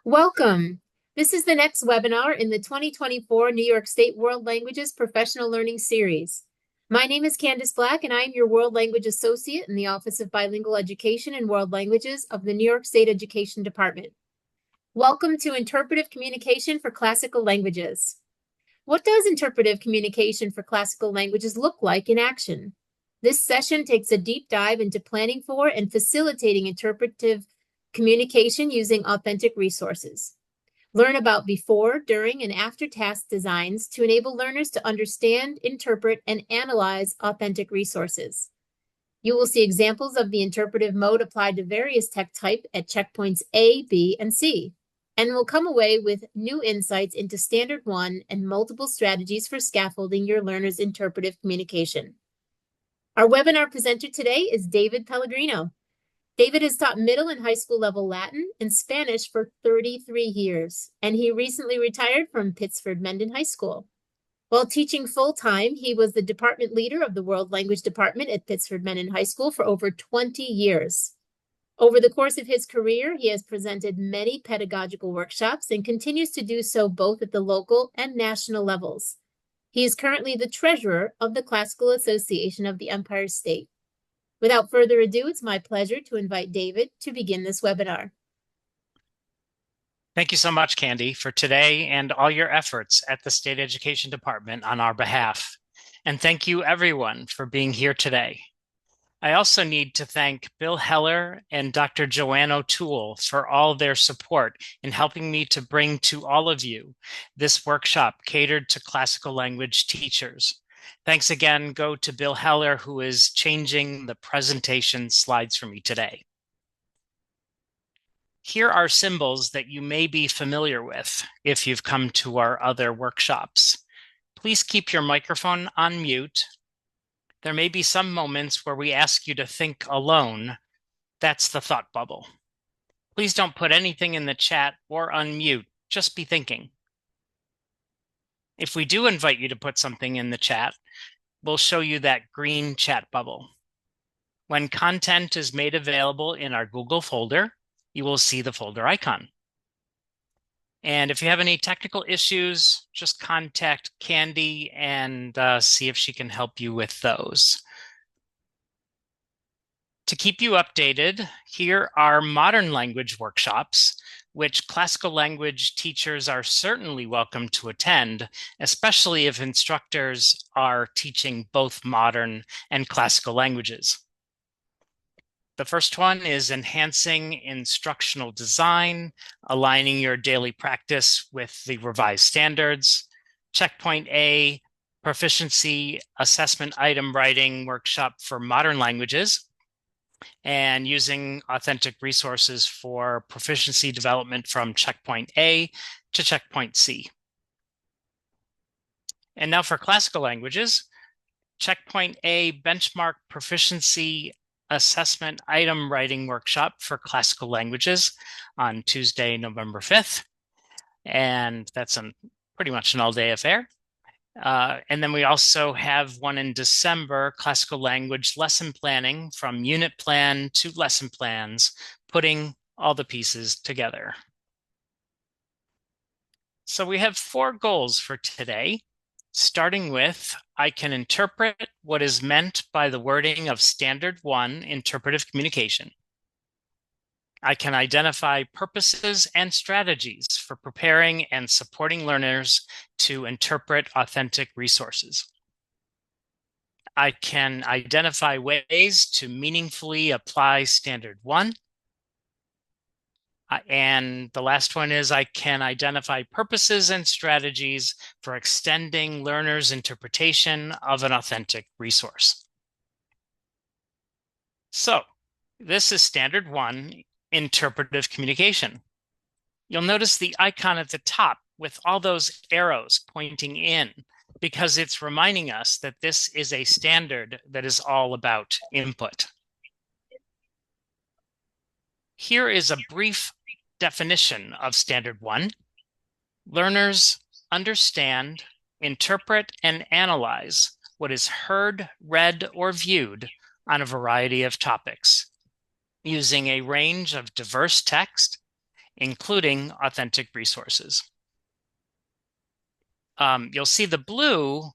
Welcome. This is the next webinar in the 2024 New York State World Languages Professional Learning Series. My name is Candice Black, and I am your World Language Associate in the Office of Bilingual Education and World Languages of the New York State Education Department. Welcome to Interpretive Communication for Classical Languages. What does interpretive communication for classical languages look like in action? This session takes a deep dive into planning for and facilitating interpretive communication using authentic resources. Learn about before, during, and after task designs to enable learners to understand, interpret, and analyze authentic resources. You will see examples of the interpretive mode applied to various text type at checkpoints A, B, and C, and will come away with new insights into Standard 1 and multiple strategies for scaffolding your learners' interpretive communication. Our webinar presenter today is David Pellegrino. David has taught middle and high school level Latin and Spanish for 33 years, and he recently retired from Pittsford Mendon High School. While teaching full-time, he was the department leader of the World Language Department at Pittsford Mendon High School for over 20 years. Over the course of his career, he has presented many pedagogical workshops and continues to do so both at the local and national levels. He is currently the treasurer of the Classical Association of the Empire State. Without further ado, it's my pleasure to invite David to begin this webinar. Thank you so much, Candy, for today and all your efforts at the State Education Department on our behalf. And thank you, everyone, for being here today. I also need to thank Bill Heller and Dr. Joanne O'Toole for all their support in helping me to bring to all of you this workshop catered to classical language teachers. Thanks again go to Bill Heller, who is changing the presentation slides for me today. Here are symbols that you may be familiar with if you've come to our other workshops. Please keep your microphone on mute. There may be some moments where we ask you to think alone. That's the thought bubble. Please don't put anything in the chat or unmute, just be thinking. If we do invite you to put something in the chat, we'll show you that green chat bubble. When content is made available in our Google folder, you will see the folder icon. And if you have any technical issues, just contact Candy and see if she can help you with those. To keep you updated, here are modern language workshops, which classical language teachers are certainly welcome to attend, especially if instructors are teaching both modern and classical languages. The first one is enhancing instructional design, aligning your daily practice with the revised standards. Checkpoint A, proficiency assessment item writing workshop for modern languages, and using authentic resources for proficiency development from checkpoint A to checkpoint C. And now for classical languages, checkpoint A, benchmark proficiency assessment item writing workshop for classical languages on Tuesday, November 5th. And that's pretty much an all-day affair. And then we also have one in December, classical language lesson planning from unit plan to lesson plans, putting all the pieces together. So we have 4 goals for today, starting with, I can interpret what is meant by the wording of Standard 1 Interpretive Communication. I can identify purposes and strategies for preparing and supporting learners to interpret authentic resources. I can identify ways to meaningfully apply Standard 1. And the last one is I can identify purposes and strategies for extending learners' interpretation of an authentic resource. So this is Standard 1, Interpretive Communication. You'll notice the icon at the top with all those arrows pointing in, because it's reminding us that this is a standard that is all about input. Here is a brief definition of Standard 1. Learners understand, interpret, and analyze what is heard, read, or viewed on a variety of topics, using a range of diverse text including authentic resources. You'll see the blue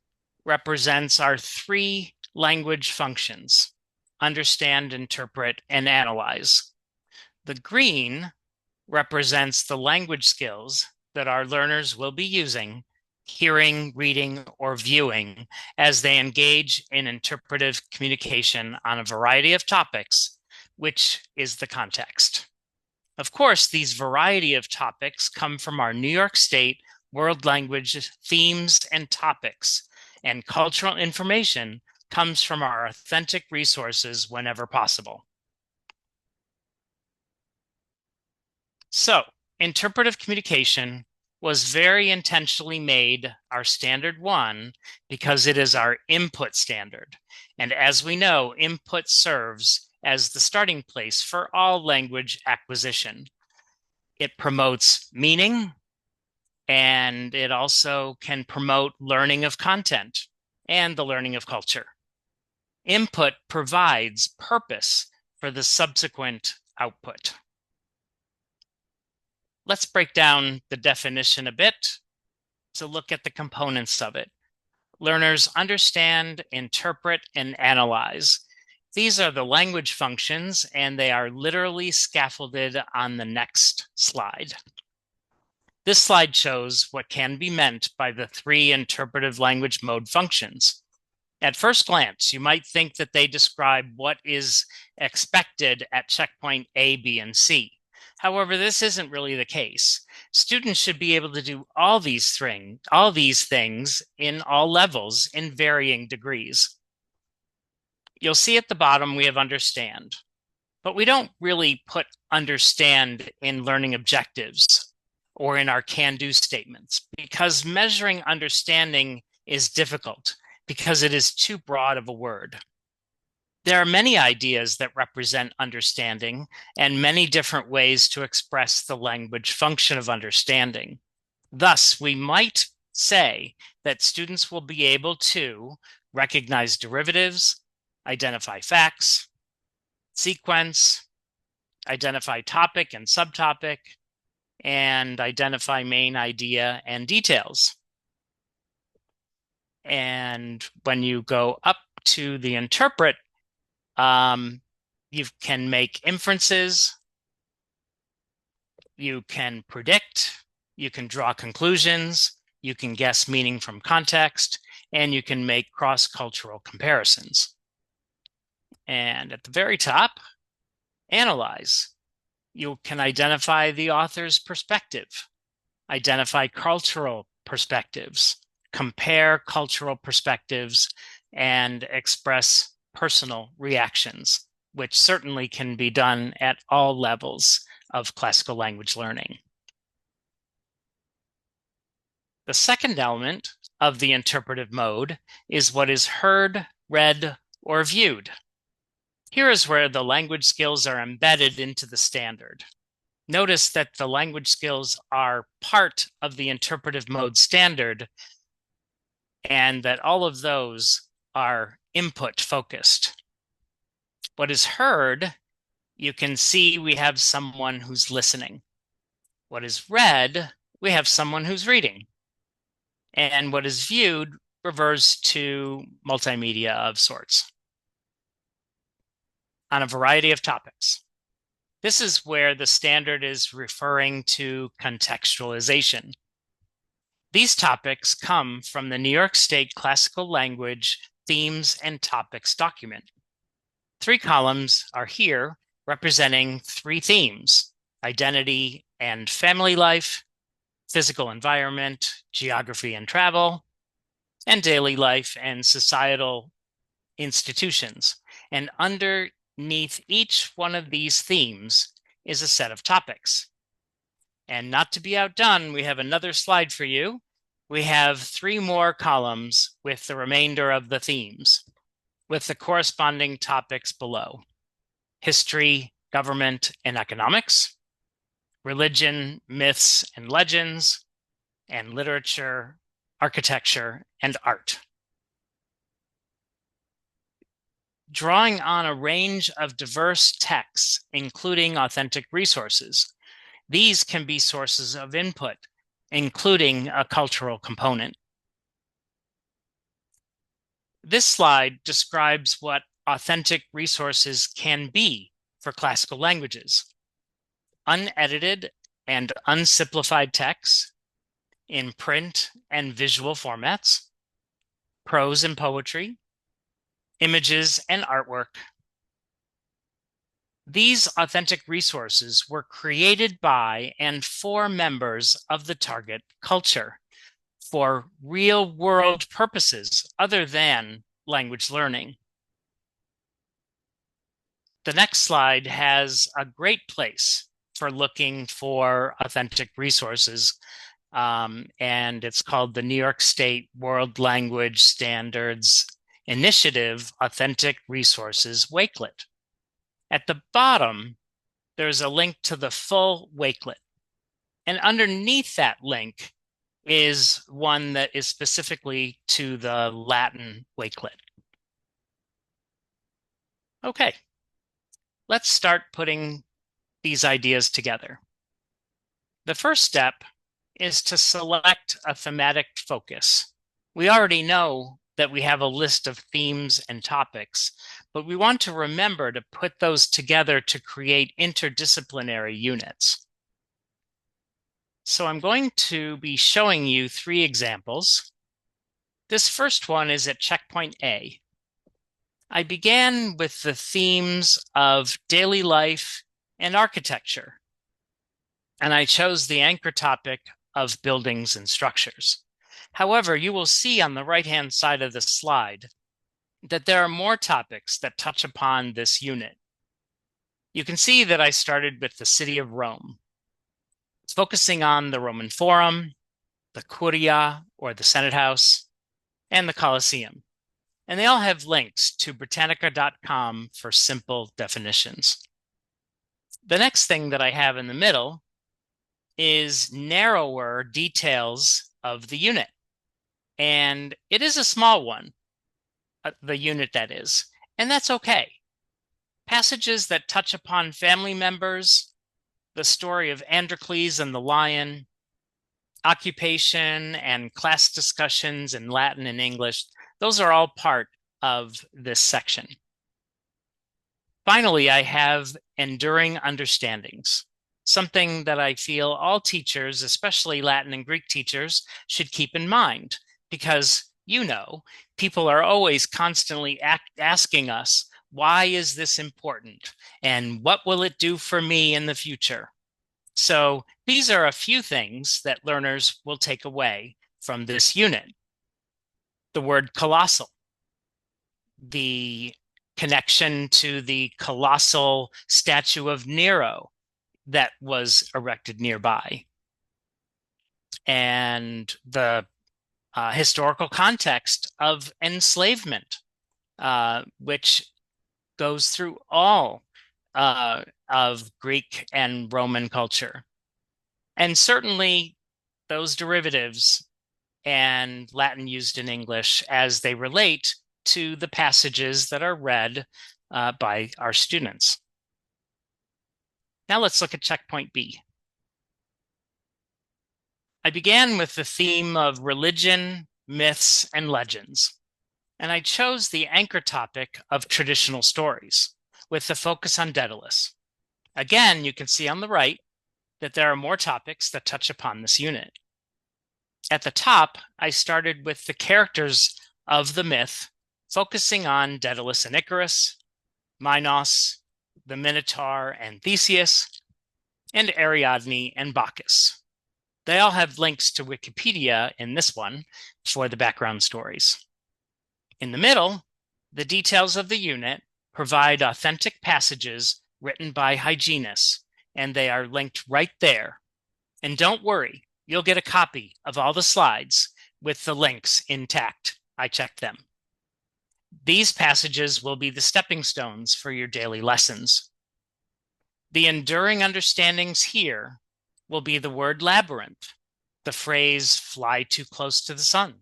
represents our three language functions: understand, interpret, and analyze. The green represents the language skills that our learners will be using, hearing, reading, or viewing as they engage in interpretive communication on a variety of topics, which is the context. Of course, these variety of topics come from our New York State World Language themes and topics, and cultural information comes from our authentic resources whenever possible. So, interpretive communication was very intentionally made our standard one because it is our input standard. And as we know, input serves as the starting place for all language acquisition. It promotes meaning, and it also can promote learning of content and the learning of culture. Input provides purpose for the subsequent output. Let's break down the definition a bit to look at the components of it. Learners understand, interpret, and analyze. These are the language functions, and they are literally scaffolded on the next slide. This slide shows what can be meant by the three interpretive language mode functions. At first glance, you might think that they describe what is expected at checkpoint A, B, and C. However, this isn't really the case. Students should be able to do all these things in all levels in varying degrees. You'll see at the bottom we have understand, but we don't really put understand in learning objectives or in our can-do statements because measuring understanding is difficult because it is too broad of a word. There are many ideas that represent understanding and many different ways to express the language function of understanding. Thus, we might say that students will be able to recognize derivatives, identify facts, sequence, identify topic and subtopic, and identify main idea and details. And when you go up to the interpret, you can make inferences, you can predict, you can draw conclusions, you can guess meaning from context, and you can make cross-cultural comparisons. And at the very top, analyze. You can identify the author's perspective, identify cultural perspectives, compare cultural perspectives, and express personal reactions, which certainly can be done at all levels of classical language learning. The second element of the interpretive mode is what is heard, read, or viewed. Here is where the language skills are embedded into the standard. Notice that the language skills are part of the interpretive mode standard and that all of those are input focused. What is heard, you can see we have someone who's listening. What is read, we have someone who's reading. And what is viewed refers to multimedia of sorts on a variety of topics. This is where the standard is referring to contextualization. These topics come from the New York State Classical Language Themes and Topics document. 3 columns are here representing 3 themes: identity and family life, physical environment, geography and travel, and daily life and societal institutions. And underneath each one of these themes is a set of topics. And not to be outdone, we have another slide for you. We have 3 more columns with the remainder of the themes, with the corresponding topics below: history, government, and economics, religion, myths, and legends, and literature, architecture, and art. Drawing on a range of diverse texts, including authentic resources, These can be sources of input, including a cultural component. This slide describes what authentic resources can be for classical languages. Unedited and unsimplified texts in print and visual formats, prose and poetry, images and artwork. These authentic resources were created by and for members of the target culture for real-world purposes other than language learning. The next slide has a great place for looking for authentic resources, and it's called the New York State World Language Standards Initiative Authentic Resources Wakelet. At the bottom, there's a link to the full Wakelet. And underneath that link is one that is specifically to the Latin Wakelet. Okay, let's start putting these ideas together. The first step is to select a thematic focus. We already know that we have a list of themes and topics, but we want to remember to put those together to create interdisciplinary units. So I'm going to be showing you 3 examples. This first one is at checkpoint A. I began with the themes of daily life and architecture, and I chose the anchor topic of buildings and structures. However, you will see on the right-hand side of the slide that there are more topics that touch upon this unit. You can see that I started with the city of Rome, focusing on the Roman Forum, the Curia, or the Senate House, and the Colosseum. And they all have links to Britannica.com for simple definitions. The next thing that I have in the middle is narrower details of the unit. And it is a small one, the unit that is, and that's okay. Passages that touch upon family members, the story of Androcles and the lion, occupation and class discussions in Latin and English, those are all part of this section. Finally, I have enduring understandings, something that I feel all teachers, especially Latin and Greek teachers, should keep in mind, because people are always constantly asking us, why is this important? And what will it do for me in the future? So these are a few things that learners will take away from this unit. The word colossal, the connection to the colossal statue of Nero that was erected nearby, and the historical context of enslavement, which goes through all of Greek and Roman culture. And certainly those derivatives and Latin used in English as they relate to the passages that are read by our students. Now let's look at checkpoint B. I began with the theme of religion, myths, and legends, and I chose the anchor topic of traditional stories with the focus on Daedalus. Again, you can see on the right that there are more topics that touch upon this unit. At the top, I started with the characters of the myth, focusing on Daedalus and Icarus, Minos, the Minotaur and Theseus, and Ariadne and Bacchus. They all have links to Wikipedia in this one for the background stories. In the middle, the details of the unit provide authentic passages written by hygienists, and they are linked right there. And don't worry, you'll get a copy of all the slides with the links intact. I checked them. These passages will be the stepping stones for your daily lessons. The enduring understandings here will be the word labyrinth, the phrase fly too close to the sun,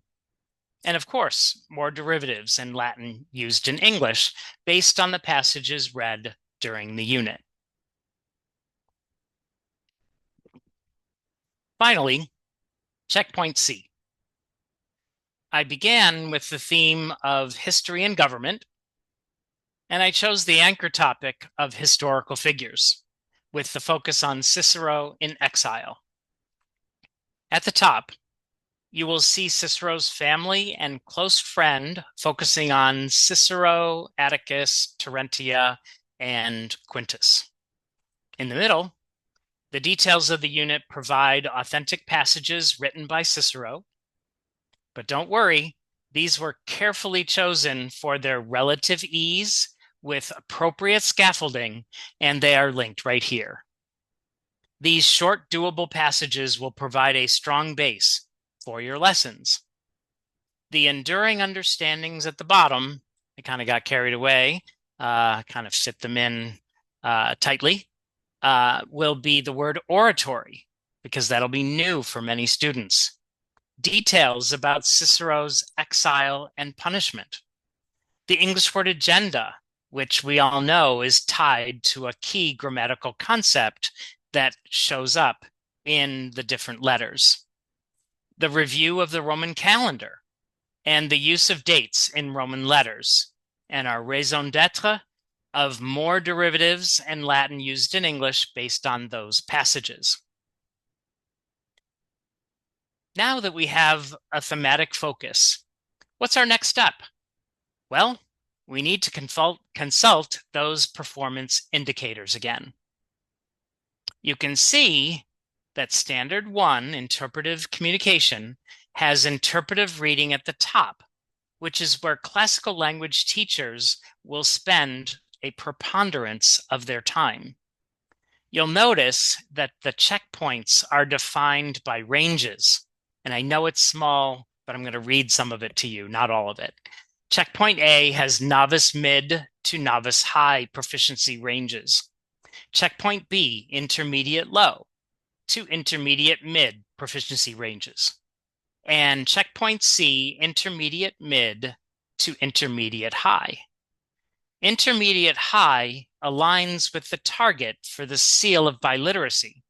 and of course, more derivatives in Latin used in English based on the passages read during the unit. Finally, checkpoint C. I began with the theme of history and government, and I chose the anchor topic of historical figures, with the focus on Cicero in exile. At the top, you will see Cicero's family and close friend focusing on Cicero, Atticus, Terentia, and Quintus. In the middle, the details of the unit provide authentic passages written by Cicero. But don't worry, these were carefully chosen for their relative ease with appropriate scaffolding, and they are linked right here. These short, doable passages will provide a strong base for your lessons. The enduring understandings at the bottom, I kind of got carried away, kind of fit them in tightly, will be the word oratory, because that'll be new for many students. Details about Cicero's exile and punishment. The English word agenda, which we all know is tied to a key grammatical concept that shows up in the different letters. The review of the Roman calendar and the use of dates in Roman letters, and our raison d'etre of more derivatives and Latin used in English based on those passages. Now that we have a thematic focus, what's our next step? Well, we need to consult those performance indicators again. You can see that Standard 1, Interpretive Communication, has interpretive reading at the top, which is where classical language teachers will spend a preponderance of their time. You'll notice that the checkpoints are defined by ranges, and I know it's small, but I'm going to read some of it to you, not all of it. Checkpoint A has novice mid to novice high proficiency ranges. Checkpoint B, intermediate low to intermediate mid proficiency ranges. And checkpoint C, intermediate mid to intermediate high. Intermediate high aligns with the target for the seal of biliteracy.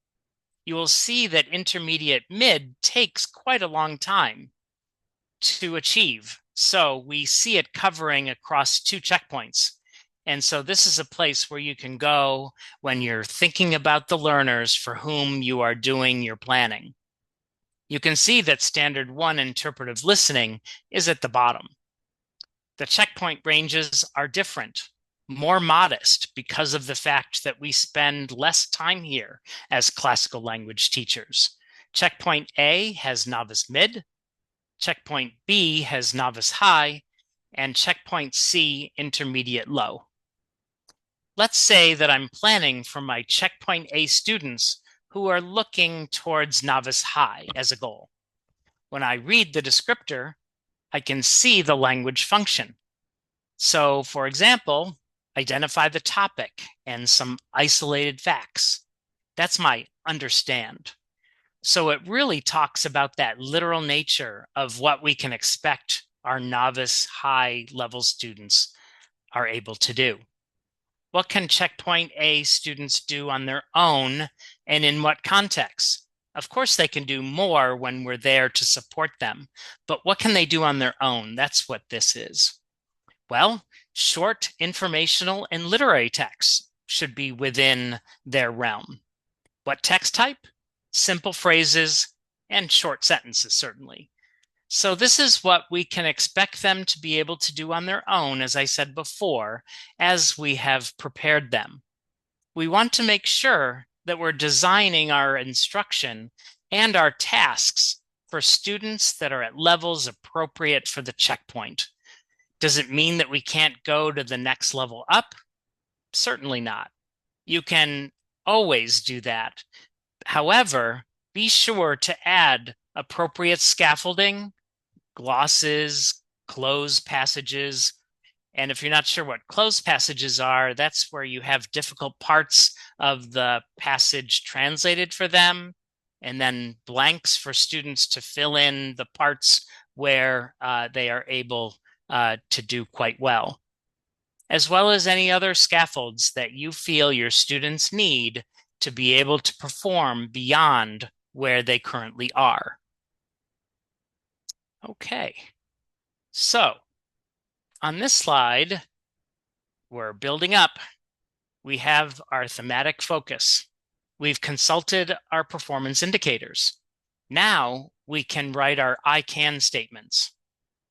You will see that intermediate mid takes quite a long time to achieve. So we see it covering across 2 checkpoints. And so this is a place where you can go when you're thinking about the learners for whom you are doing your planning. You can see that Standard 1 interpretive listening is at the bottom. The checkpoint ranges are different, more modest because of the fact that we spend less time here as classical language teachers. Checkpoint A has novice mid, checkpoint B has novice high, and checkpoint C intermediate low. Let's say that I'm planning for my checkpoint A students who are looking towards novice high as a goal. When I read the descriptor, I can see the language function. So, for example, identify the topic and some isolated facts. That's my understand. So it really talks about that literal nature of what we can expect our novice high level students are able to do. What can checkpoint A students do on their own and in what context? Of course, they can do more when we're there to support them, but what can they do on their own? That's what this is. Well, short informational and literary texts should be within their realm. What text type? Simple phrases and short sentences, certainly. So this is what we can expect them to be able to do on their own, as I said before, as we have prepared them. We want to make sure that we're designing our instruction and our tasks for students that are at levels appropriate for the checkpoint. Does it mean that we can't go to the next level up? Certainly not. You can always do that. However, be sure to add appropriate scaffolding, glosses, closed passages. And if you're not sure what closed passages are, that's where you have difficult parts of the passage translated for them, and then blanks for students to fill in the parts where they are able to do quite well, as well as any other scaffolds that you feel your students need to be able to perform beyond where they currently are. Okay, so on this slide, we're building up. We have our thematic focus. We've consulted our performance indicators. Now we can write our I can statements.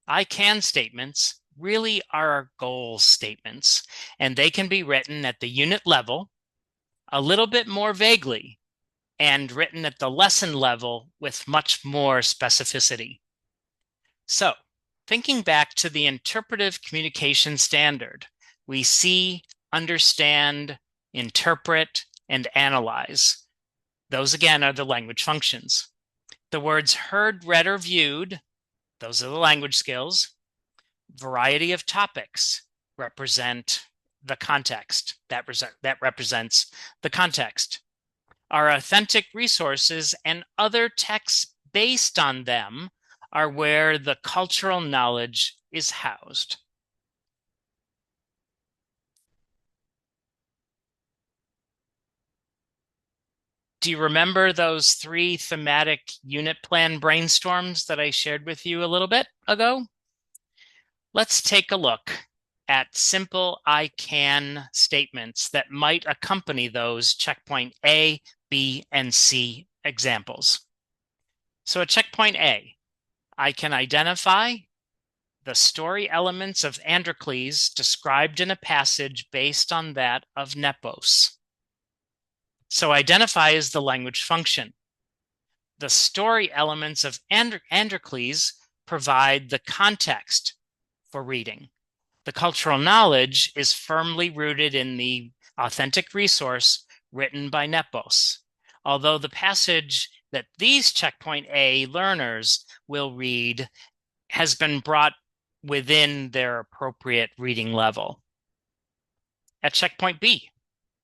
I can statements really are our goal statements, and they can be written at the unit level, a little bit more vaguely, and written at the lesson level with much more specificity. So, thinking back to the interpretive communication standard, we see, understand, interpret, and analyze. Those again are the language functions. The words heard, read, or viewed, those are the language skills. Variety of topics represent the context. That represents the context. Our authentic resources and other texts based on them are where the cultural knowledge is housed. Do you remember those 3 thematic unit plan brainstorms that I shared with you a little bit ago? Let's take a look at simple I can statements that might accompany those checkpoint A, B, and C examples. So at checkpoint A, I can identify the story elements of Androcles described in a passage based on that of Nepos. So identify is the language function. The story elements of Androcles provide the context for reading. The cultural knowledge is firmly rooted in the authentic resource written by Nepos, although the passage that these checkpoint A learners will read has been brought within their appropriate reading level. At checkpoint B,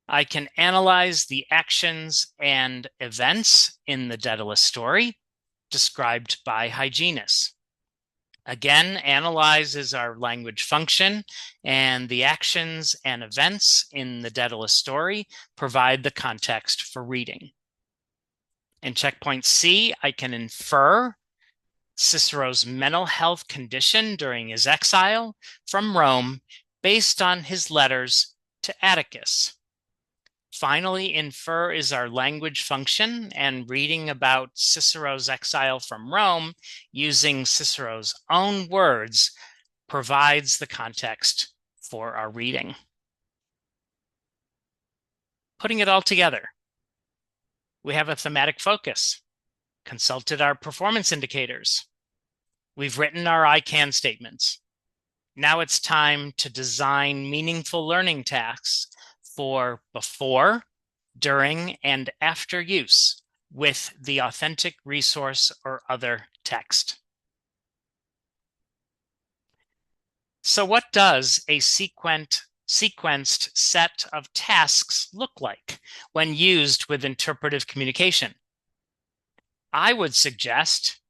I can analyze the actions and events in the Daedalus story described by Hyginus. Again, analyze is our language function, and the actions and events in the Daedalus story provide the context for reading. In checkpoint C, I can infer Cicero's mental health condition during his exile from Rome based on his letters to Atticus. Finally, infer is our language function, and reading about Cicero's exile from Rome using Cicero's own words provides the context for our reading. Putting it all together, we have a thematic focus, consulted our performance indicators. We've written our I can statements. Now it's time to design meaningful learning tasks for before, during, and after use with the authentic resource or other text. So what does a sequenced set of tasks look like when used with interpretive communication? I would suggest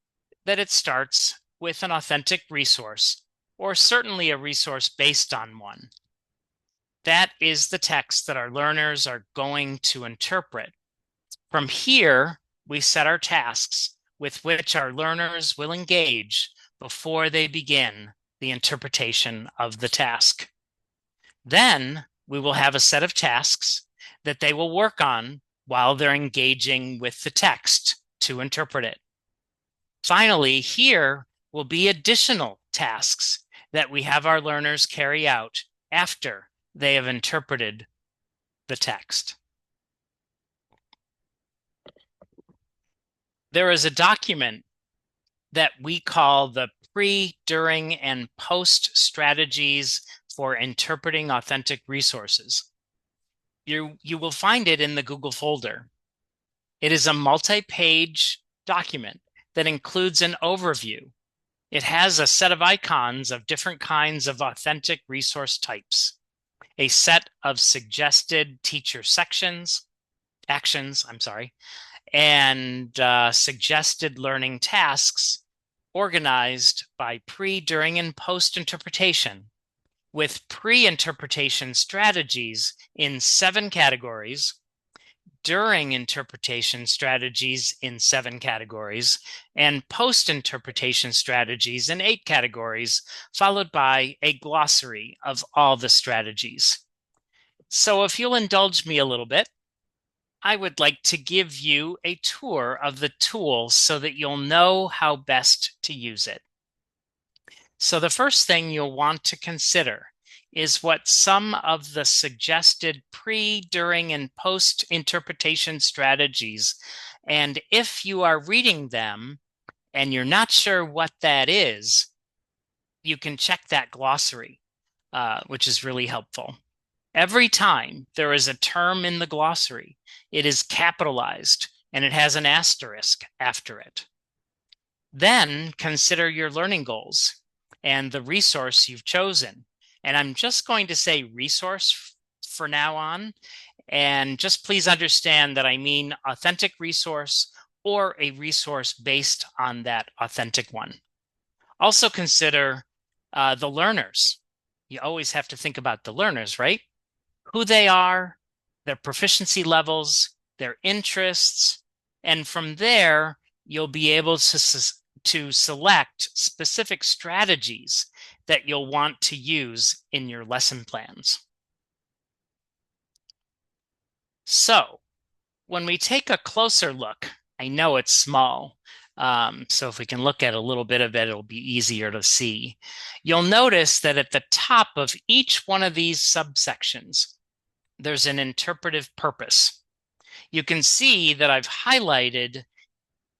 that it starts with an authentic resource, or certainly a resource based on one. That is the text that our learners are going to interpret. From here, we set our tasks with which our learners will engage before they begin the interpretation of the task. Then we will have a set of tasks that they will work on while they're engaging with the text to interpret it. Finally, here will be additional tasks that we have our learners carry out after they have interpreted the text. There is a document that we call the pre, during, and post strategies for interpreting authentic resources. You will find it in the Google folder. It is a multi-page document that includes an overview. It has a set of icons of different kinds of authentic resource types, a set of suggested teacher actions, and suggested learning tasks organized by pre, during, and post interpretation, with pre-interpretation strategies in 7 categories, during interpretation strategies in 7 categories, and post-interpretation strategies in 8 categories, followed by a glossary of all the strategies. So if you'll indulge me a little bit, I would like to give you a tour of the tool so that you'll know how best to use it. So the first thing you'll want to consider is what some of the suggested pre, during, and post interpretation strategies. And if you are reading them and you're not sure what that is, you can check that glossary, which is really helpful. Every time there is a term in the glossary, it is capitalized and it has an asterisk after it. Then consider your learning goals and the resource you've chosen. And I'm just going to say resource for now on. And just please understand that I mean authentic resource or a resource based on that authentic one. Also consider the learners. You always have to think about the learners, right? Who they are, their proficiency levels, their interests, and from there, you'll be able to select specific strategies that you'll want to use in your lesson plans. So when we take a closer look, I know it's small, so if we can look at a little bit of it, it'll be easier to see. You'll notice that at the top of each one of these subsections, there's an interpretive purpose. You can see that I've highlighted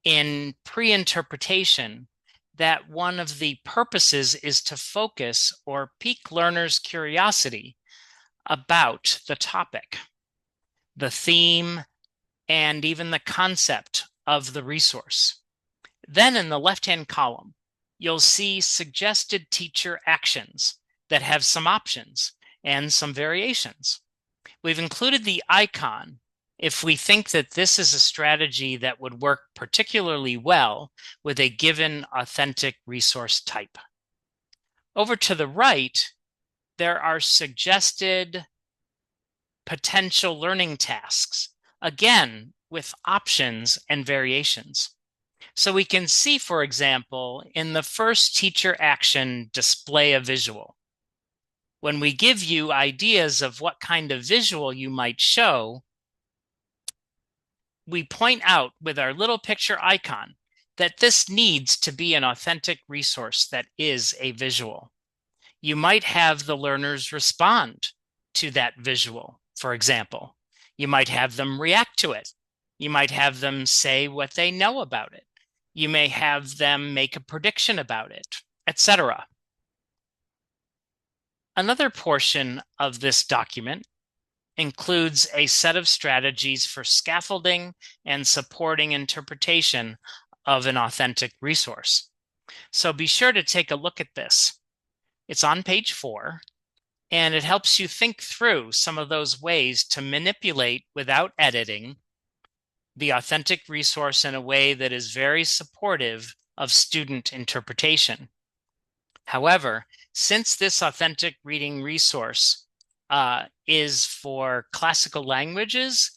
in pre-interpretation that one of the purposes is to focus or pique learners' curiosity about the topic, the theme, and even the concept of the resource. Then in the left-hand column, you'll see suggested teacher actions that have some options and some variations. We've included the icon if we think that this is a strategy that would work particularly well with a given authentic resource type. Over to the right, there are suggested potential learning tasks, again, with options and variations. So we can see, for example, in the first teacher action, display a visual. When we give you ideas of what kind of visual you might show, we point out with our little picture icon that this needs to be an authentic resource that is a visual. You might have the learners respond to that visual, for example. You might have them react to it. You might have them say what they know about it. You may have them make a prediction about it, etc. Another portion of this document includes a set of strategies for scaffolding and supporting interpretation of an authentic resource. So be sure to take a look at this. It's on page 4, and it helps you think through some of those ways to manipulate without editing the authentic resource in a way that is very supportive of student interpretation. However, since this authentic reading resource is for classical languages,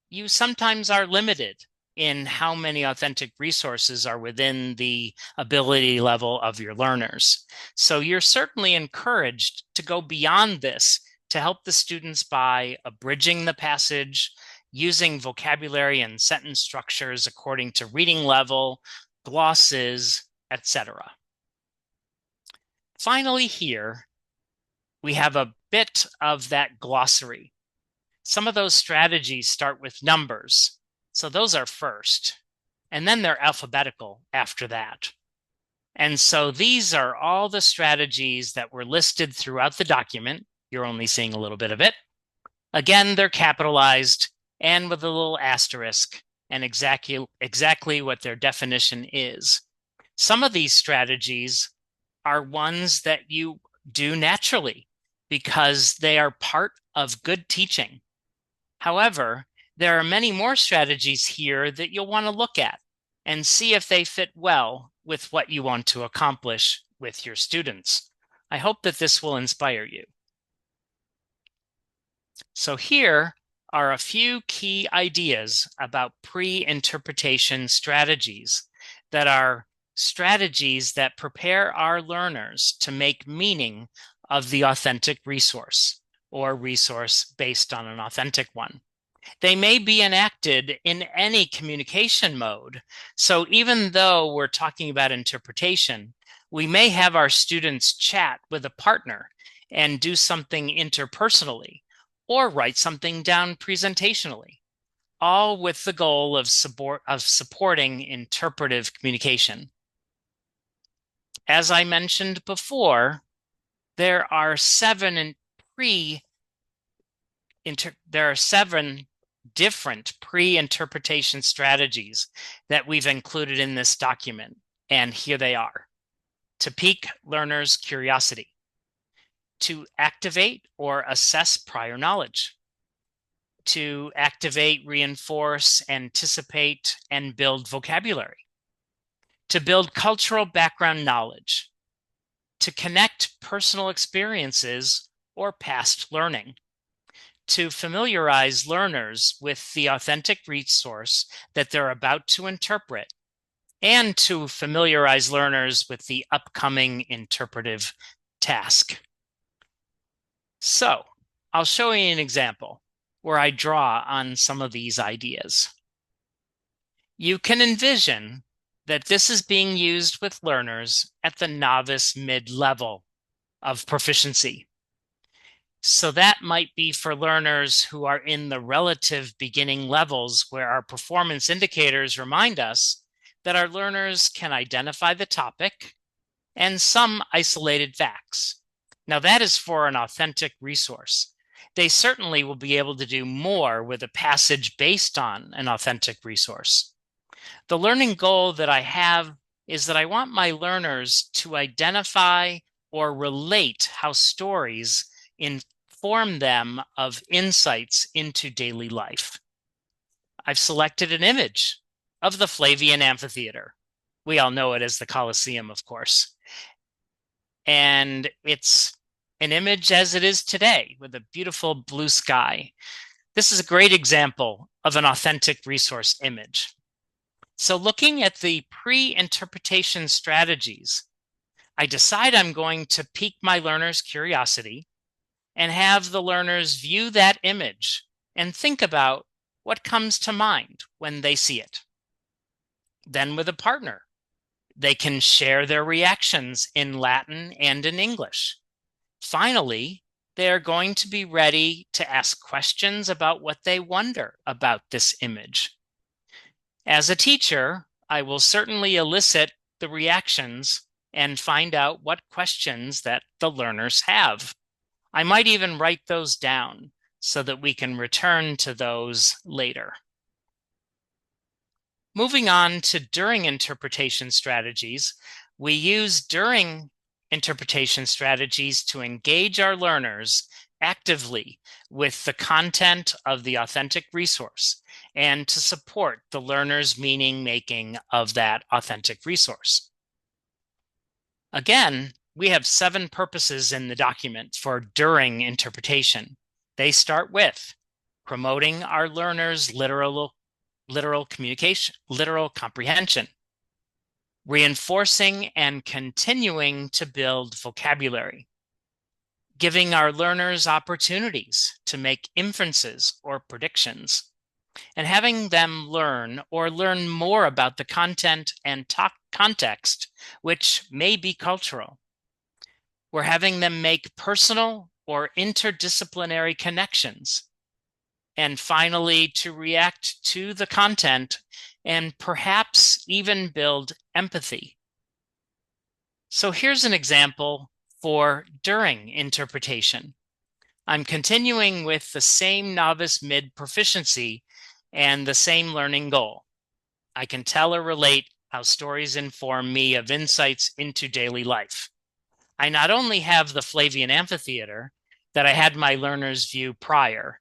you sometimes are limited in how many authentic resources are within the ability level of your learners. So you're certainly encouraged to go beyond this to help the students by abridging the passage, using vocabulary and sentence structures according to reading level, glosses, etc. Finally, here, we have a bit of that glossary. Some of those strategies start with numbers, so those are first, and then they're alphabetical after that. And so these are all the strategies that were listed throughout the document. You're only seeing a little bit of it. Again, they're capitalized and with a little asterisk and exactly what their definition is. Some of these strategies are ones that you do naturally because they are part of good teaching. However, there are many more strategies here that you'll want to look at and see if they fit well with what you want to accomplish with your students. I hope that this will inspire you. So here are a few key ideas about pre-interpretation strategies that are strategies that prepare our learners to make meaning of the authentic resource or resource based on an authentic one. They may be enacted in any communication mode. So even though we're talking about interpretation, we may have our students chat with a partner and do something interpersonally or write something down presentationally, all with the goal of supporting interpretive communication. As I mentioned before, there are seven different pre-interpretation strategies that we've included in this document, and here they are. To pique learners' curiosity, to activate or assess prior knowledge, to activate, reinforce, anticipate, and build vocabulary, to build cultural background knowledge, to connect personal experiences or past learning, to familiarize learners with the authentic resource that they're about to interpret, and to familiarize learners with the upcoming interpretive task. So I'll show you an example where I draw on some of these ideas. You can envision that this is being used with learners at the novice mid-level of proficiency. So that might be for learners who are in the relative beginning levels where our performance indicators remind us that our learners can identify the topic and some isolated facts. Now that is for an authentic resource. They certainly will be able to do more with a passage based on an authentic resource. The learning goal that I have is that I want my learners to identify or relate how stories inform them of insights into daily life. I've selected an image of the Flavian Amphitheater. We all know it as the Colosseum, of course. And it's an image as it is today with a beautiful blue sky. This is a great example of an authentic resource image. So looking at the pre-interpretation strategies, I decide I'm going to pique my learners' curiosity and have the learners view that image and think about what comes to mind when they see it. Then with a partner, they can share their reactions in Latin and in English. Finally, they are going to be ready to ask questions about what they wonder about this image. As a teacher, I will certainly elicit the reactions and find out what questions that the learners have. I might even write those down so that we can return to those later. Moving on to during interpretation strategies, we use during interpretation strategies to engage our learners actively with the content of the authentic resource and to support the learner's meaning making of that authentic resource. Again, we have 7 purposes in the document for during interpretation. They start with promoting our learners' literal communication, literal comprehension, reinforcing and continuing to build vocabulary, giving our learners opportunities to make inferences or predictions, and having them learn or learn more about the content and context, which may be cultural. We're having them make personal or interdisciplinary connections. And finally, to react to the content and perhaps even build empathy. So here's an example for during interpretation. I'm continuing with the same novice mid proficiency and the same learning goal. I can tell or relate how stories inform me of insights into daily life. I not only have the Flavian Amphitheater that I had my learners view prior,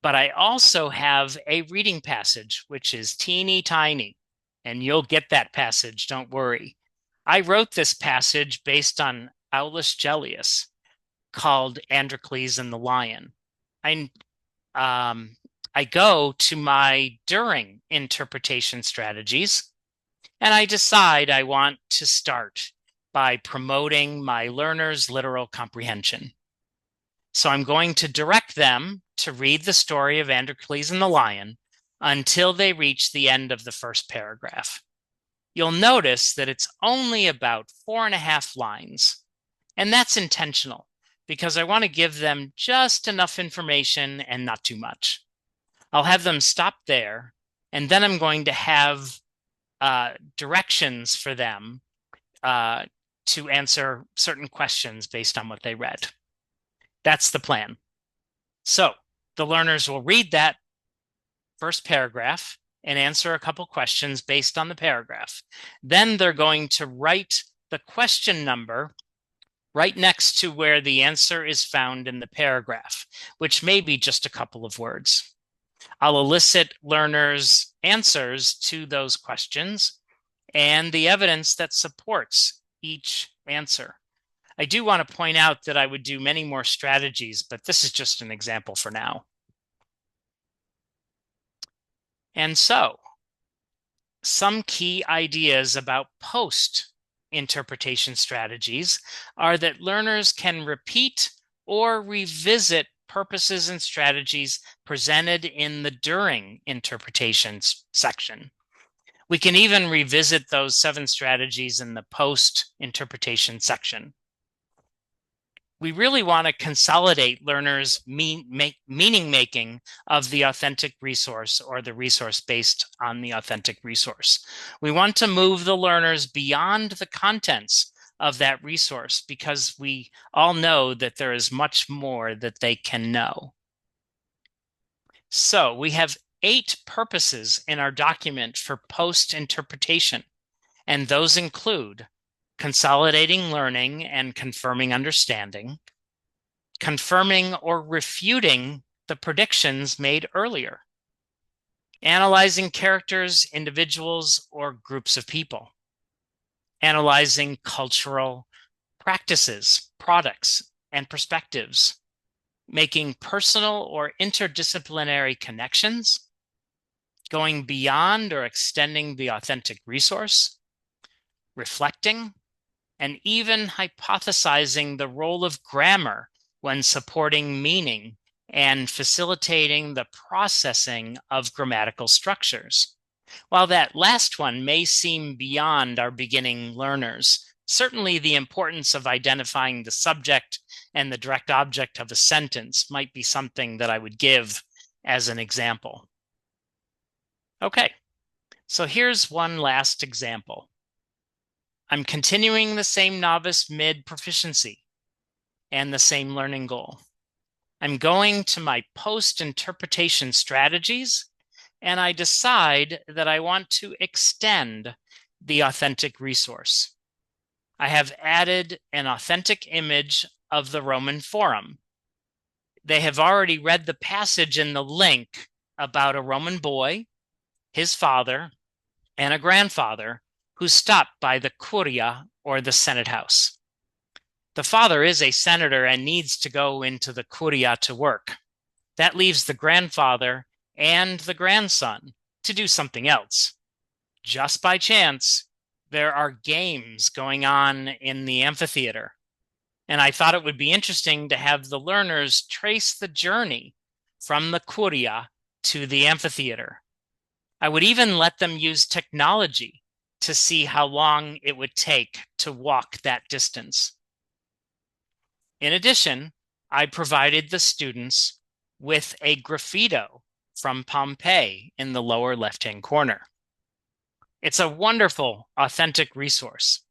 but I also have a reading passage, which is teeny tiny, and you'll get that passage, don't worry. I wrote this passage based on Aulus Gellius, called Androcles and the Lion. I go to my during interpretation strategies, and I decide I want to start by promoting my learners' literal comprehension. So I'm going to direct them to read the story of Androcles and the lion until they reach the end of the first paragraph. You'll notice that it's only about 4.5 lines, and that's intentional because I want to give them just enough information and not too much. I'll have them stop there, and then I'm going to have directions for them to answer certain questions based on what they read. That's the plan. So the learners will read that first paragraph and answer a couple questions based on the paragraph. Then they're going to write the question number right next to where the answer is found in the paragraph, which may be just a couple of words. I'll elicit learners' answers to those questions and the evidence that supports each answer. I do want to point out that I would do many more strategies, but this is just an example for now. And so, some key ideas about post-interpretation strategies are that learners can repeat or revisit purposes and strategies presented in the during interpretation section. We can even revisit those 7 strategies in the post-interpretation section. We really want to consolidate learners' meaning making of the authentic resource or the resource based on the authentic resource. We want to move the learners beyond the contents of that resource because we all know that there is much more that they can know. So we have 8 purposes in our document for post-interpretation, and those include consolidating learning and confirming understanding, confirming or refuting the predictions made earlier, analyzing characters, individuals, or groups of people, analyzing cultural practices, products, and perspectives, making personal or interdisciplinary connections, going beyond or extending the authentic resource, reflecting, and even hypothesizing the role of grammar when supporting meaning and facilitating the processing of grammatical structures. While that last one may seem beyond our beginning learners, certainly the importance of identifying the subject and the direct object of a sentence might be something that I would give as an example. Okay, so here's one last example. I'm continuing the same novice mid proficiency and the same learning goal. I'm going to my post-interpretation strategies, and I decide that I want to extend the authentic resource. I have added an authentic image of the Roman Forum. They have already read the passage in the link about a Roman boy, his father, and a grandfather who stopped by the Curia, or the Senate House. The father is a senator and needs to go into the Curia to work. That leaves the grandfather and the grandson to do something else. Just by chance, there are games going on in the amphitheater, and I thought it would be interesting to have the learners trace the journey from the Curia to the amphitheater. I would even let them use technology to see how long it would take to walk that distance. In addition, I provided the students with a graffito from Pompeii in the lower left-hand corner. It's a wonderful, authentic resource.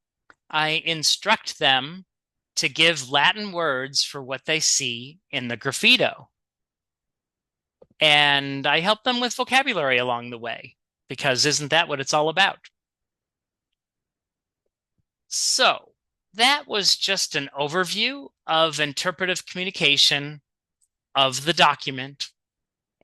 I instruct them to give Latin words for what they see in the graffito. And I help them with vocabulary along the way, because isn't that what it's all about? So that was just an overview of interpretive communication, of the document,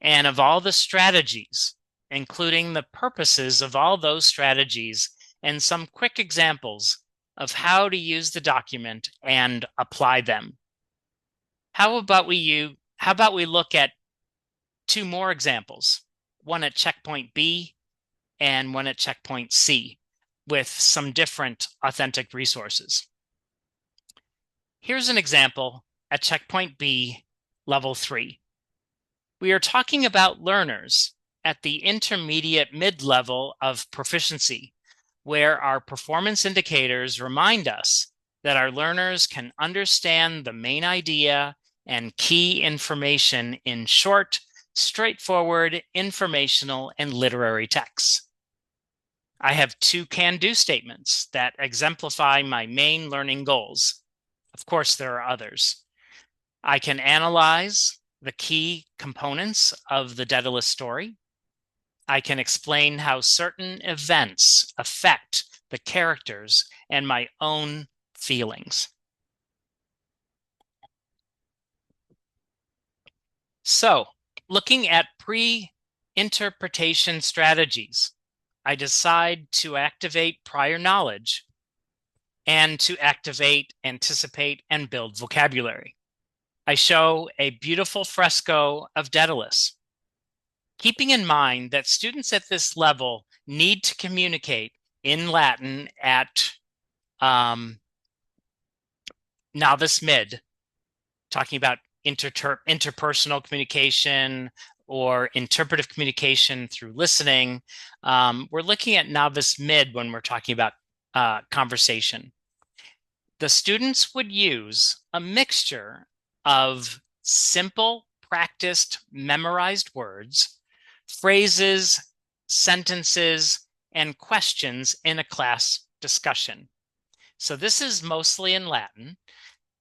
and of all the strategies, including the purposes of all those strategies and some quick examples of how to use the document and apply them. How about we look at two more examples, one at checkpoint B and one at checkpoint C, with some different authentic resources. Here's an example at checkpoint B, level 3. We are talking about learners at the intermediate mid-level of proficiency, where our performance indicators remind us that our learners can understand the main idea and key information in short, straightforward, informational, and literary texts. I have two can-do statements that exemplify my main learning goals. Of course, there are others. I can analyze the key components of the Daedalus story. I can explain how certain events affect the characters and my own feelings. So, looking at pre-interpretation strategies, I decide to activate prior knowledge and to activate, anticipate, and build vocabulary. I show a beautiful fresco of Daedalus, keeping in mind that students at this level need to communicate in Latin at novice mid, talking about interpersonal communication or interpretive communication through listening. We're looking at novice mid when we're talking about conversation. The students would use a mixture of simple, practiced, memorized words, phrases, sentences, and questions in a class discussion. So this is mostly in Latin,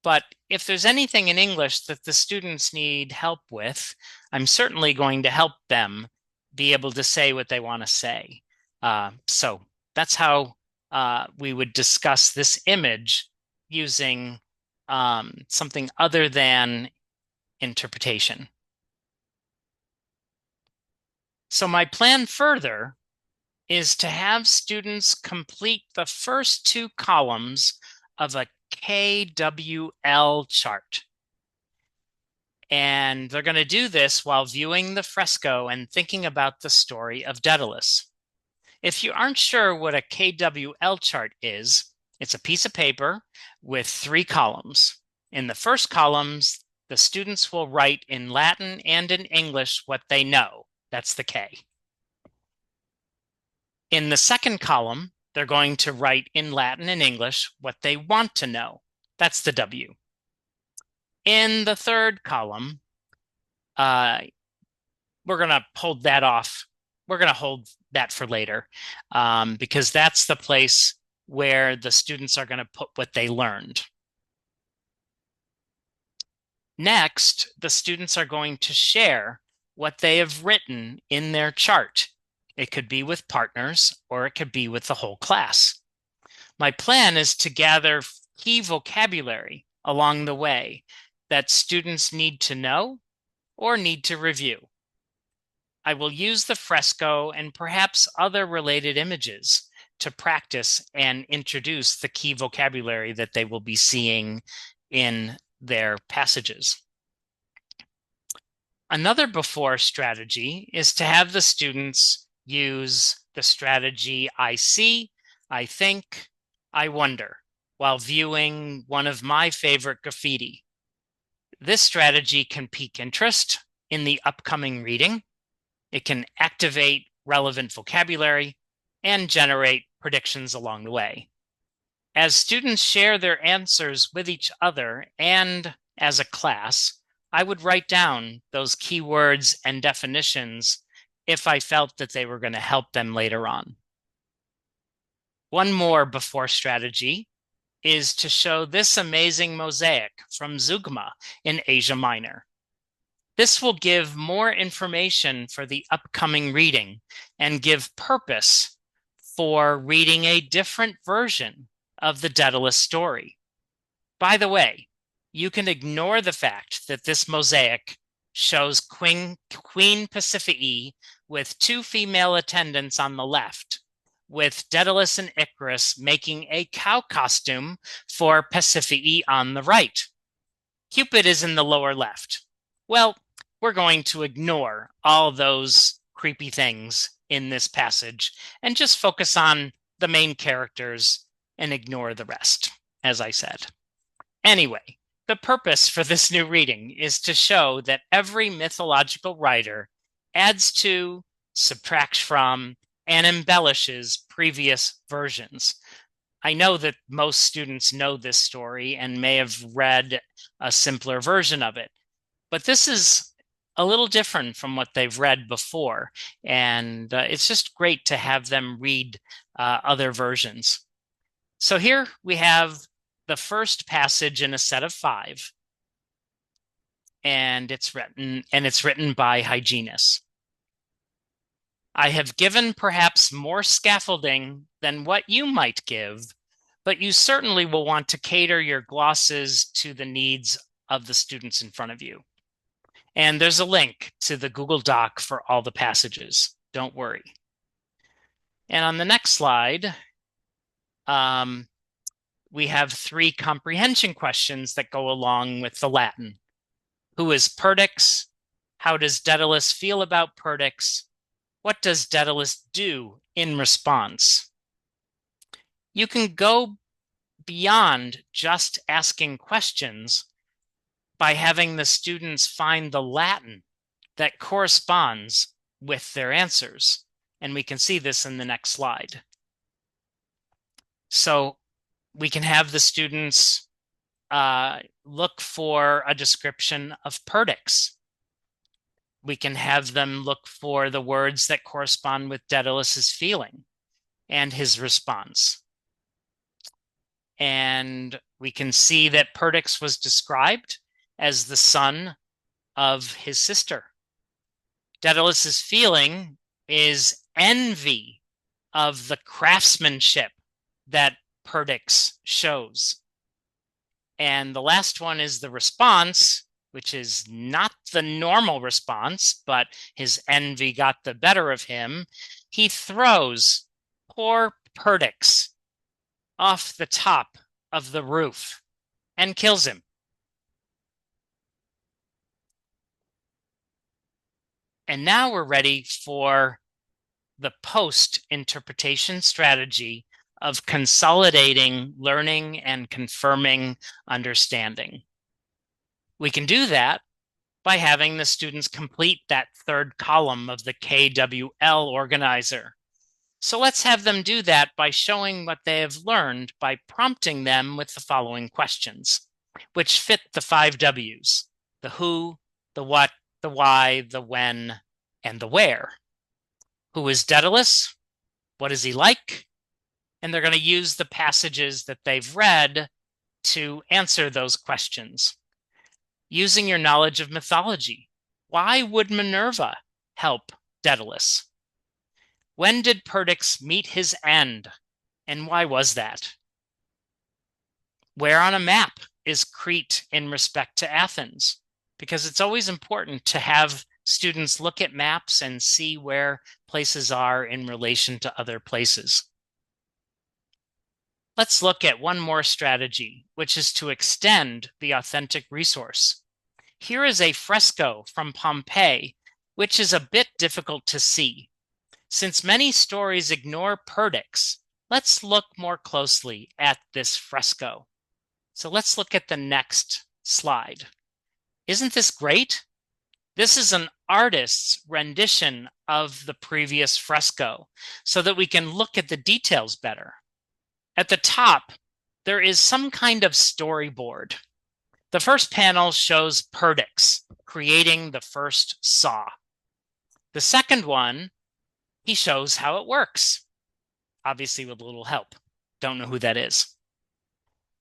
but if there's anything in English that the students need help with, I'm certainly going to help them be able to say what they want to say. So that's how we would discuss this image using something other than interpretation. So my plan further is to have students complete the first two columns of a KWL chart. And they're going to do this while viewing the fresco and thinking about the story of Daedalus. If you aren't sure what a KWL chart is, it's a piece of paper with 3 columns. In the first columns, the students will write in Latin and in English what they know. That's the K. In the second column, they're going to write in Latin and English what they want to know. That's the W. In the third column, we're going to hold that off. We're going to hold that for later because that's the place where the students are going to put what they learned. Next, the students are going to share what they have written in their chart. It could be with partners or it could be with the whole class. My plan is to gather key vocabulary along the way that students need to know or need to review. I will use the fresco and perhaps other related images to practice and introduce the key vocabulary that they will be seeing in their passages. Another before strategy is to have the students use the strategy I see, I think, I wonder, while viewing one of my favorite graffiti. This strategy can pique interest in the upcoming reading. It can activate relevant vocabulary and generate predictions along the way. As students share their answers with each other and as a class, I would write down those keywords and definitions if I felt that they were going to help them later on. One more before strategy is to show this amazing mosaic from Zeugma in Asia Minor. This will give more information for the upcoming reading and give purpose for reading a different version of the Daedalus story. By the way, you can ignore the fact that this mosaic shows Queen Pasiphae with 2 female attendants on the left, with Daedalus and Icarus making a cow costume for Pasiphae on the right. Cupid is in the lower left. Well, we're going to ignore all those creepy things in this passage and just focus on the main characters and ignore the rest, as I said. Anyway, the purpose for this new reading is to show that every mythological writer adds to, subtracts from, and embellishes previous versions. I know that most students know this story and may have read a simpler version of it, but this is a little different from what they've read before, and it's just great to have them read other versions. So here we have the first passage in a set of 5, and it's written by Hyginus. I have given perhaps more scaffolding than what you might give, but you certainly will want to cater your glosses to the needs of the students in front of you. And there's a link to the Google Doc for all the passages. Don't worry. And on the next slide, we have 3 comprehension questions that go along with the Latin. Who is Perdix? How does Daedalus feel about Perdix? What does Daedalus do in response? You can go beyond just asking questions by having the students find the Latin that corresponds with their answers. And we can see this in the next slide. So we can have the students look for a description of Perdix. We can have them look for the words that correspond with Daedalus's feeling and his response. And we can see that Perdix was described as the son of his sister. Daedalus's feeling is envy of the craftsmanship that Perdix shows. And the last one is the response, which is not the normal response, but his envy got the better of him. He throws poor Perdix off the top of the roof and kills him. And now we're ready for the post-interpretation strategy of consolidating learning and confirming understanding. We can do that by having the students complete that third column of the KWL organizer. So let's have them do that by showing what they have learned by prompting them with the following questions, which fit the 5 W's: the who, the what, the why, the when, and the where. Who is Daedalus? What is he like? And they're going to use the passages that they've read to answer those questions. Using your knowledge of mythology, why would Minerva help Daedalus? When did Perdix meet his end, and why was that? Where on a map is Crete in respect to Athens? Because it's always important to have students look at maps and see where places are in relation to other places. Let's look at one more strategy, which is to extend the authentic resource. Here is a fresco from Pompeii, which is a bit difficult to see. Since many stories ignore Perdix, let's look more closely at this fresco. So let's look at the next slide. Isn't this great? This is an artist's rendition of the previous fresco so that we can look at the details better. At the top, there is some kind of storyboard. The first panel shows Perdix creating the first saw. The second one, he shows how it works, obviously with a little help. Don't know who that is.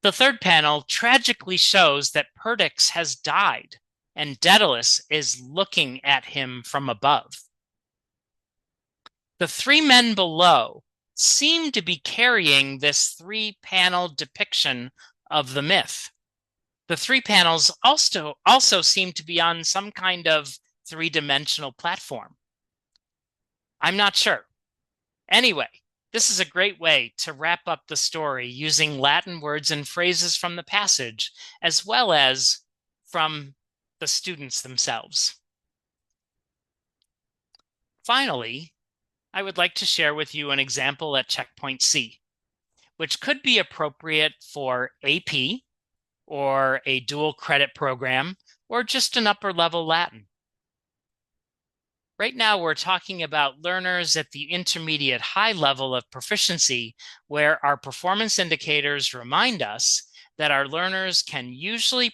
The third panel tragically shows that Perdix has died and Daedalus is looking at him from above. The 3 men below seem to be carrying this 3-panel depiction of the myth. The 3 panels also seem to be on some kind of 3-dimensional platform. I'm not sure. Anyway, this is a great way to wrap up the story using Latin words and phrases from the passage, as well as from the students themselves. Finally, I would like to share with you an example at checkpoint C, which could be appropriate for AP or a dual credit program or just an upper level Latin. Right now, we're talking about learners at the intermediate high level of proficiency, where our performance indicators remind us that our learners can usually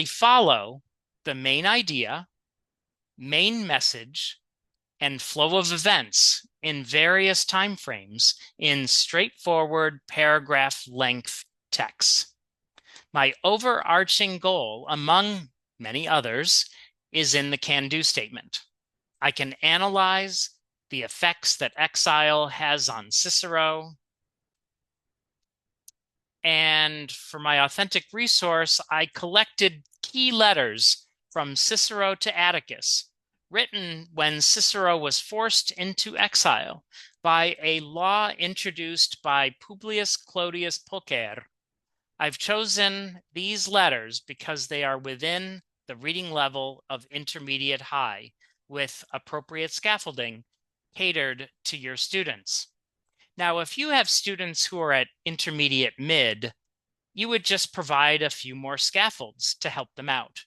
follow the main idea, main message, and flow of events in various time frames in straightforward paragraph length texts. My overarching goal, among many others, is in the can-do statement. I can analyze the effects that exile has on Cicero. And for my authentic resource, I collected key letters from Cicero to Atticus, written when Cicero was forced into exile by a law introduced by Publius Clodius Pulcher. I've chosen these letters because they are within the reading level of intermediate high with appropriate scaffolding catered to your students. Now, if you have students who are at intermediate mid, you would just provide a few more scaffolds to help them out.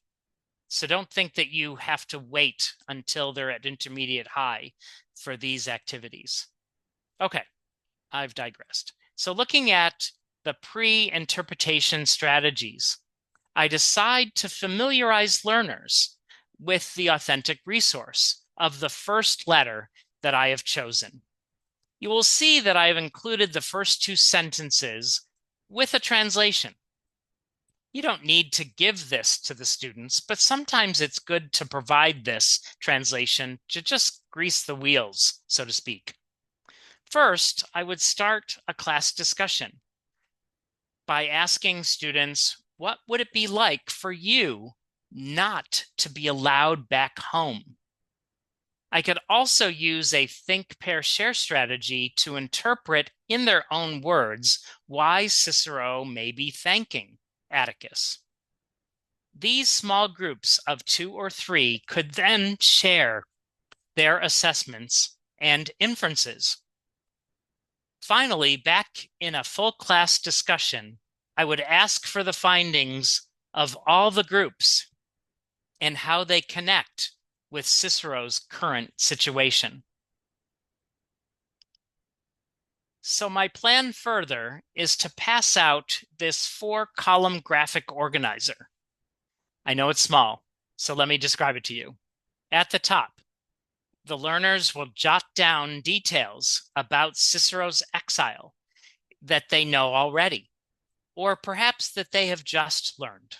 So don't think that you have to wait until they're at intermediate high for these activities. Okay, I've digressed. So looking at the pre-interpretation strategies, I decide to familiarize learners with the authentic resource of the first letter that I have chosen. You will see that I have included the first two sentences with a translation. You don't need to give this to the students, but sometimes it's good to provide this translation to just grease the wheels, so to speak. First, I would start a class discussion by asking students, what would it be like for you not to be allowed back home? I could also use a think, pair, share strategy to interpret in their own words why Cicero may be thanking Atticus. These small groups of 2 or 3 could then share their assessments and inferences. Finally, back in a full class discussion, I would ask for the findings of all the groups and how they connect with Cicero's current situation. So my plan further is to pass out this 4-column graphic organizer. I know it's small, so let me describe it to you. At the top, the learners will jot down details about Cicero's exile that they know already, or perhaps that they have just learned.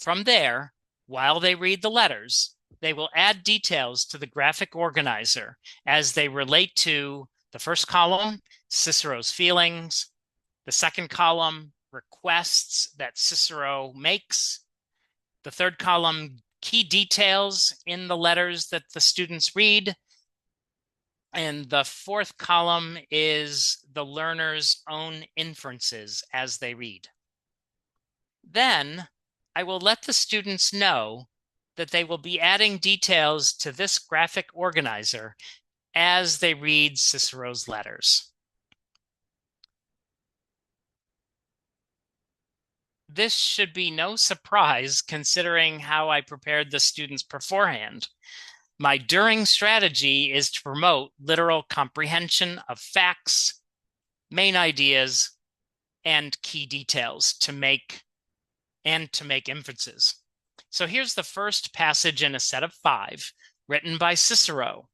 From there, while they read the letters, they will add details to the graphic organizer as they relate to the first column, Cicero's feelings, the second column, requests that Cicero makes, the third column, key details in the letters that the students read, and the fourth column is the learner's own inferences as they read. Then I will let the students know that they will be adding details to this graphic organizer as they read Cicero's letters. This should be no surprise considering how I prepared the students beforehand. My during strategy is to promote literal comprehension of facts, main ideas, and key details to make inferences. So here's the first passage in a set of 5, written by Cicero.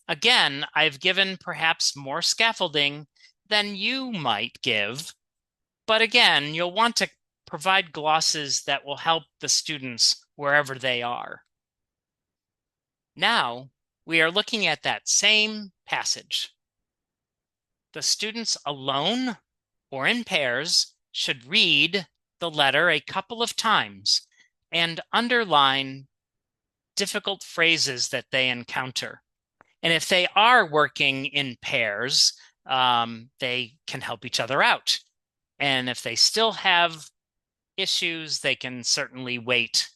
Again, I've given perhaps more scaffolding than you might give, but again, you'll want to provide glosses that will help the students wherever they are. Now, we are looking at that same passage. The students alone or in pairs should read the letter a couple of times and underline difficult phrases that they encounter. And if they are working in pairs, they can help each other out. And if they still have issues, they can certainly wait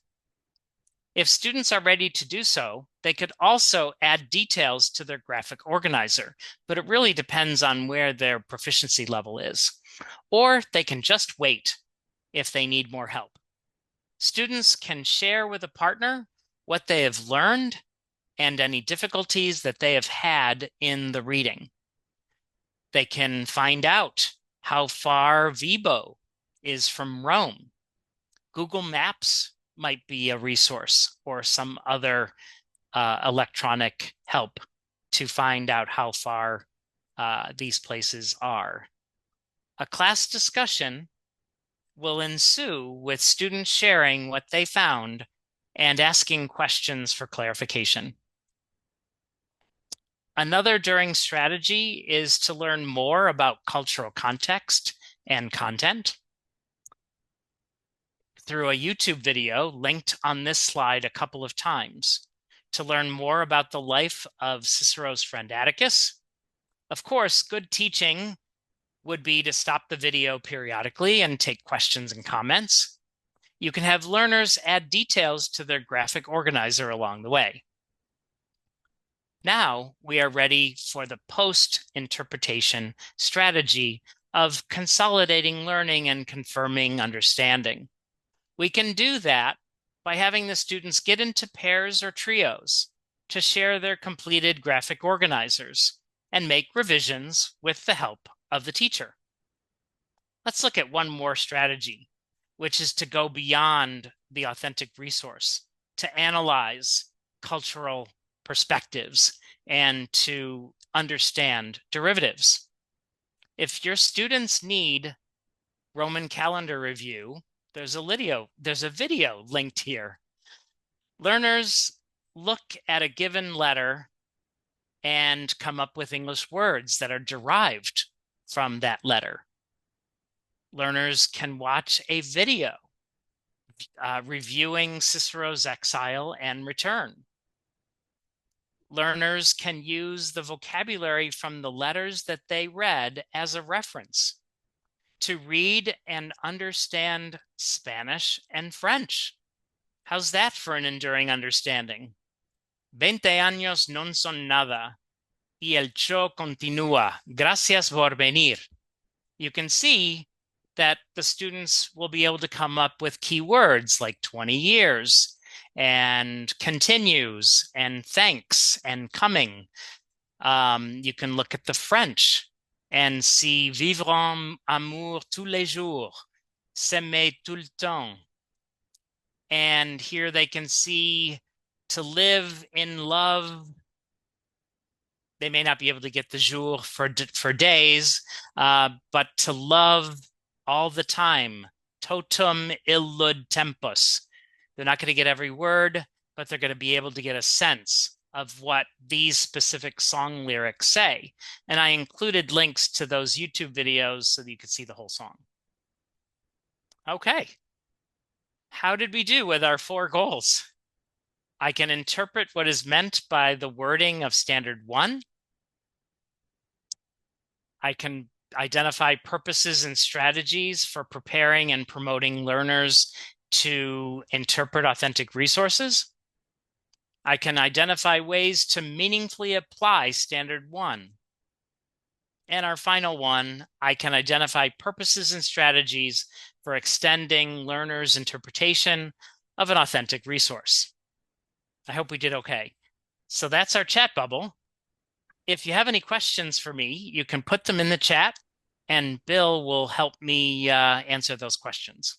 If students are ready to do so, they could also add details to their graphic organizer, but it really depends on where their proficiency level is. Or they can just wait if they need more help. Students can share with a partner what they have learned and any difficulties that they have had in the reading. They can find out how far Vibo is from Rome. Google Maps might be a resource or some other electronic help to find out how far these places are. A class discussion will ensue with students sharing what they found and asking questions for clarification. Another During strategy is to learn more about cultural context and content through a YouTube video linked on this slide a couple of times to learn more about the life of Cicero's friend Atticus. Of course, good teaching would be to stop the video periodically and take questions and comments. You can have learners add details to their graphic organizer along the way. Now we are ready for the post-interpretation strategy of consolidating learning and confirming understanding. We can do that by having the students get into pairs or trios to share their completed graphic organizers and make revisions with the help of the teacher. Let's look at one more strategy, which is to go beyond the authentic resource, to analyze cultural perspectives and to understand derivatives. If your students need Roman calendar review, there's a video linked here. Learners look at a given letter and come up with English words that are derived from that letter. Learners can watch a video reviewing Cicero's Exile and Return. Learners can use the vocabulary from the letters that they read as a reference to read and understand Spanish and French. How's that for an enduring understanding? 20 años no son nada, y el show continúa. Gracias por venir. You can see that the students will be able to come up with keywords like 20 years and continues and thanks and coming. You can look at the French and see vivre en amour tous les jours, s'aimer tout le temps. And here they can see to live in love. They may not be able to get the jour for days, but to love all the time. Totum illud tempus. They're not going to get every word, but they're going to be able to get a sense of what these specific song lyrics say. And I included links to those YouTube videos so that you could see the whole song. Okay. How did we do with our 4 goals? I can interpret what is meant by the wording of Standard 1. I can identify purposes and strategies for preparing and promoting learners to interpret authentic resources. I can identify ways to meaningfully apply Standard 1. And our final one, I can identify purposes and strategies for extending learners' interpretation of an authentic resource. I hope we did okay. So that's our chat bubble. If you have any questions for me, you can put them in the chat and Bill will help me answer those questions.